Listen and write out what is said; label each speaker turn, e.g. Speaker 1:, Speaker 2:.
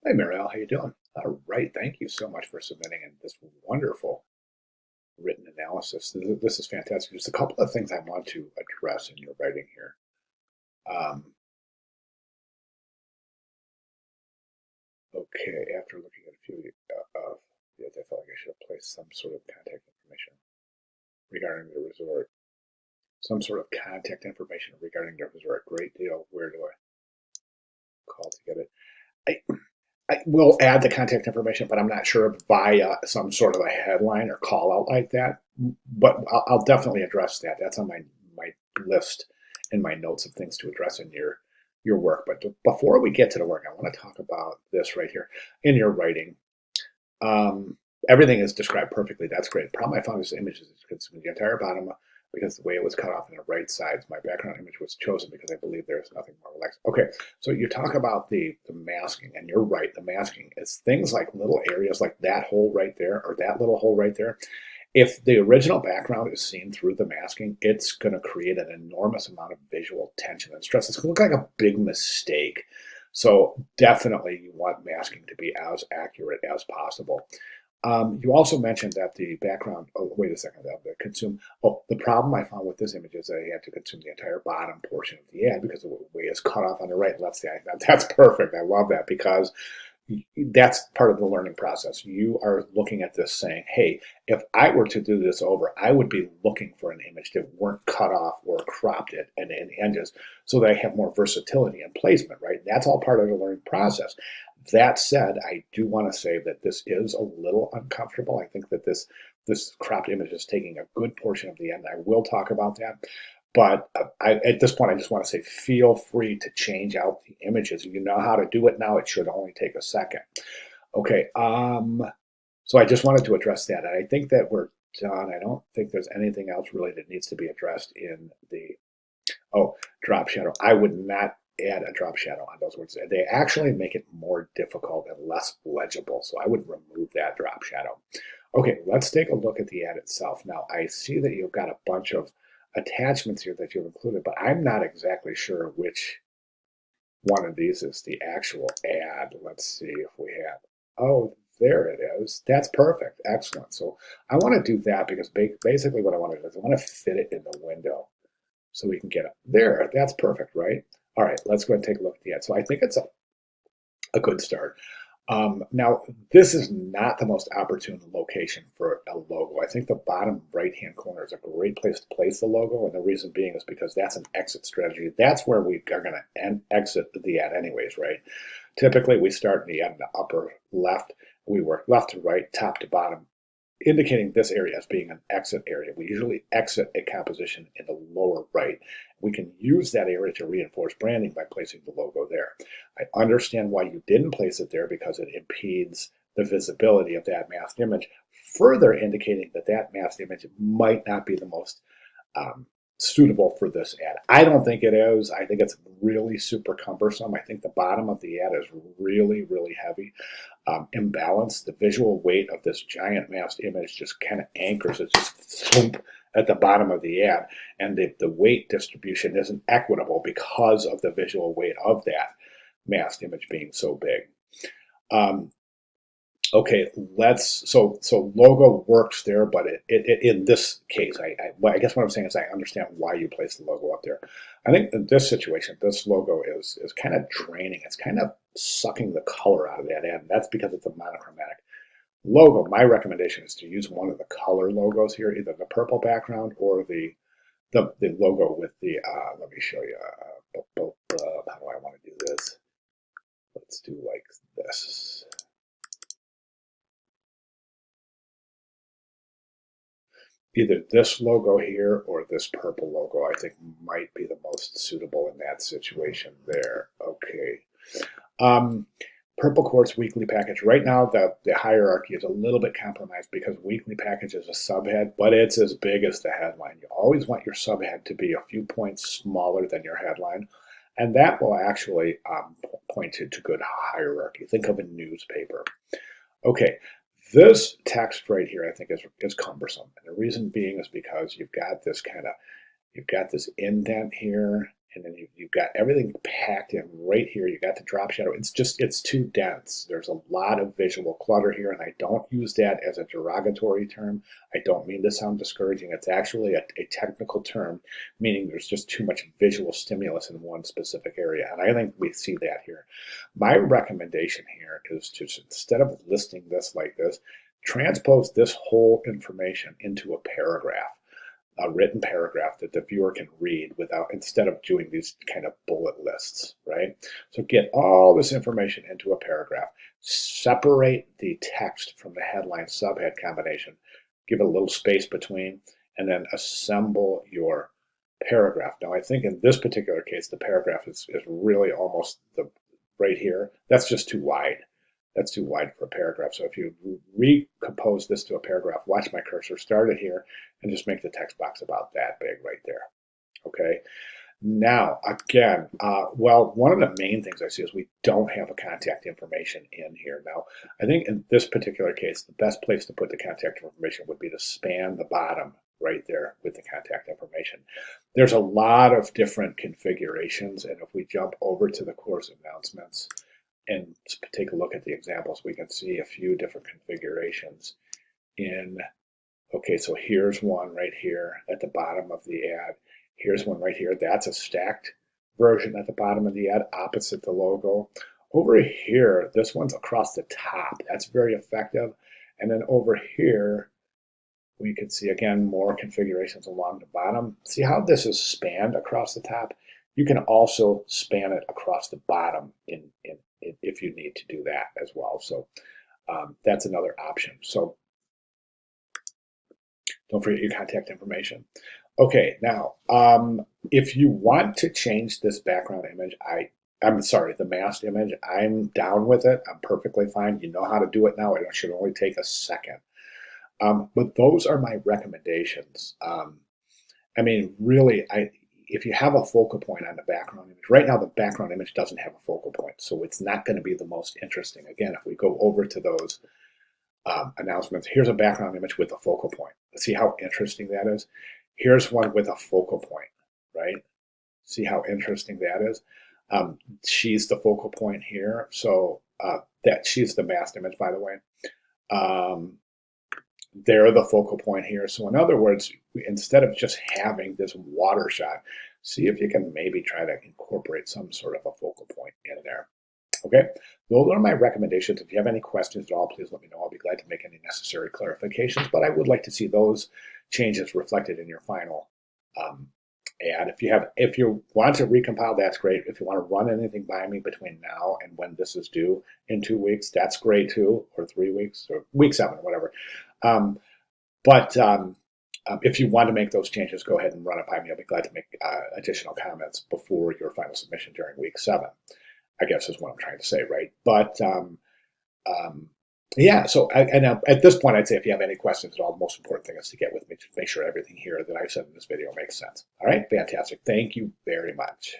Speaker 1: Hey, Mirael, how you doing? All right, thank you so much for submitting in this wonderful written analysis. This is fantastic. There's a couple of things I want to address in your writing here. Um, okay, after looking at a few of these, I felt like I should have placed some sort of contact information regarding the resort. Some sort of contact information regarding the resort. Great deal. Where do I call to get it? I will add the contact information, but I'm not sure via some sort of a headline or call out like that. But I'll definitely address that. That's on my list in my notes of things to address in your work. But before we get to the work, I want to talk about this right here in your writing. Um, Everything is described perfectly. That's great. The problem I found is images because the entire bottom, because the way it was cut off on the right side, my background image was chosen because I believe there's nothing more relaxed. Okay, so you talk about the masking, and you're right. The masking is things like little areas like that hole right there or that little hole right there. If the original background is seen through the masking, it's going to create an enormous amount of visual tension and stress. It's going to look like a big mistake. So definitely you want masking to be as accurate as possible. You also mentioned that the background, oh, wait a second, the consume, oh, the problem I found with this image is that I had to consume the entire bottom portion of the ad because the way it's cut off on the right and left side. That's perfect. I love that because that's part of the learning process. You are looking at this saying, hey, if I were to do this over, I would be looking for an image that weren't cut off or cropped it and edges so that I have more versatility in placement, right? That's all part of the learning process. That said, I do want to say that this is a little uncomfortable. I think that this cropped image is taking a good portion of the end. I will talk about that. But at this point, I just want to say feel free to change out the images. You know how to do it now. It should only take a second. Okay. So I just wanted to address that. And I think that we're done. I don't think there's anything else really that needs to be addressed in the, oh, drop shadow. I would not add a drop shadow on those words. They actually make it more difficult and less legible. So I would remove that drop shadow. Okay, let's take a look at the ad itself. Now, I see that you've got a bunch of attachments here that you've included, but I'm not exactly sure which one of these is the actual ad. Let's see if we have, oh, there it is. That's perfect. Excellent. So I want to do that because basically what I want to do is I want to fit it in the window so we can get it. There, that's perfect, right? All right, let's go ahead and take a look at the ad. So I think it's a good start. Now, this is not the most opportune location for a logo. I think the bottom right-hand corner is a great place to place the logo, and the reason being is because that's an exit strategy. That's where we are going to exit the ad anyways, right? Typically, we start in the ad in the upper left. We work left to right, top to bottom, indicating this area as being an exit area. We usually exit a composition in the lower right. We can use that area to reinforce branding by placing the logo there. I understand why you didn't place it there because it impedes the visibility of that masked image, further indicating that that masked image might not be the most um, suitable for this ad. I don't think it is. I think it's really super cumbersome. I think the bottom of the ad is really, really heavy, imbalanced. The visual weight of this giant masked image just kind of anchors it, just thump at the bottom of the ad. And the weight distribution isn't equitable because of the visual weight of that masked image being so big. Um, okay, so logo works there, but in this case, well, I guess what I'm saying is I understand why you place the logo up there. I think in this situation, this logo is kind of draining. It's kind of sucking the color out of that end. That's because it's a monochromatic logo. My recommendation is to use one of the color logos here, either the purple background or the logo with the. Let me show you. How do I want to do this? Let's do like this. Either this logo here or this purple logo, I think might be the most suitable in that situation there. Okay. Um, Purple Quartz weekly package. Right now, the hierarchy is a little bit compromised because weekly package is a subhead, but it's as big as the headline. You always want your subhead to be a few points smaller than your headline, and that will actually point to good hierarchy. Think of a newspaper. Okay, this text right here, I think, is cumbersome, and the reason being is because you've got this indent here, and then you've got everything packed in right here. You got the drop shadow. It's too dense. There's a lot of visual clutter here, and I don't use that as a derogatory term. I don't mean to sound discouraging. It's actually a technical term, meaning there's just too much visual stimulus in one specific area, and I think we see that here. My recommendation here is to, instead of listing this like this, transpose this whole information into a paragraph, a written paragraph that the viewer can read without, instead of doing these kind of bullet lists, right? So get all this information into a paragraph, separate the text from the headline subhead combination, give it a little space between, and then assemble your paragraph. Now, I think in this particular case, the paragraph is really almost right here. That's just too wide. That's too wide for a paragraph. So if you recompose this to a paragraph, watch my cursor, start it here, and just make the text box about that big right there. Okay. Now, again, well, one of the main things I see is we don't have a contact information in here. Now, I think in this particular case, the best place to put the contact information would be to span the bottom right there with the contact information. There's a lot of different configurations, and if we jump over to the course announcements and take a look at the examples, we can see a few different configurations in, okay, so here's one right here at the bottom of the ad. Here's one right here. That's a stacked version at the bottom of the ad, opposite the logo. Over here, this one's across the top. That's very effective. And then over here, we can see, again, more configurations along the bottom. See how this is spanned across the top? You can also span it across the bottom if you need to do that as well. So that's another option. So don't forget your contact information. Okay, now, if you want to change this background image, I'm sorry, the masked image, I'm down with it. I'm perfectly fine. You know how to do it now. It should only take a second. But those are my recommendations. I mean, really, if you have a focal point on the background image, right now the background image doesn't have a focal point, so it's not going to be the most interesting. Again, if we go over to those announcements, here's a background image with a focal point. See how interesting that is? Here's one with a focal point, right? See how interesting that is? She's the focal point here, so that she's the masked image, by the way. They're the focal point here. So in other words, instead of just having this water shot, see if you can maybe try to incorporate some sort of a focal point in there. Okay, those are my recommendations. If you have any questions at all, please let me know. I'll be glad to make any necessary clarifications, but I would like to see those changes reflected in your final ad. If you want to recompile, that's great. If you want to run anything by me between now and when this is due in 2 weeks, that's great too, or 3 weeks, or week 7, whatever. If you want to make those changes, go ahead and run it by me. I'll be glad to make additional comments before your final submission during week 7, I guess is what I'm trying to say, right? But yeah, so at this point, I'd say if you have any questions at all, the most important thing is to get with me to make sure everything here that I said in this video makes sense. All right, fantastic. Thank you very much.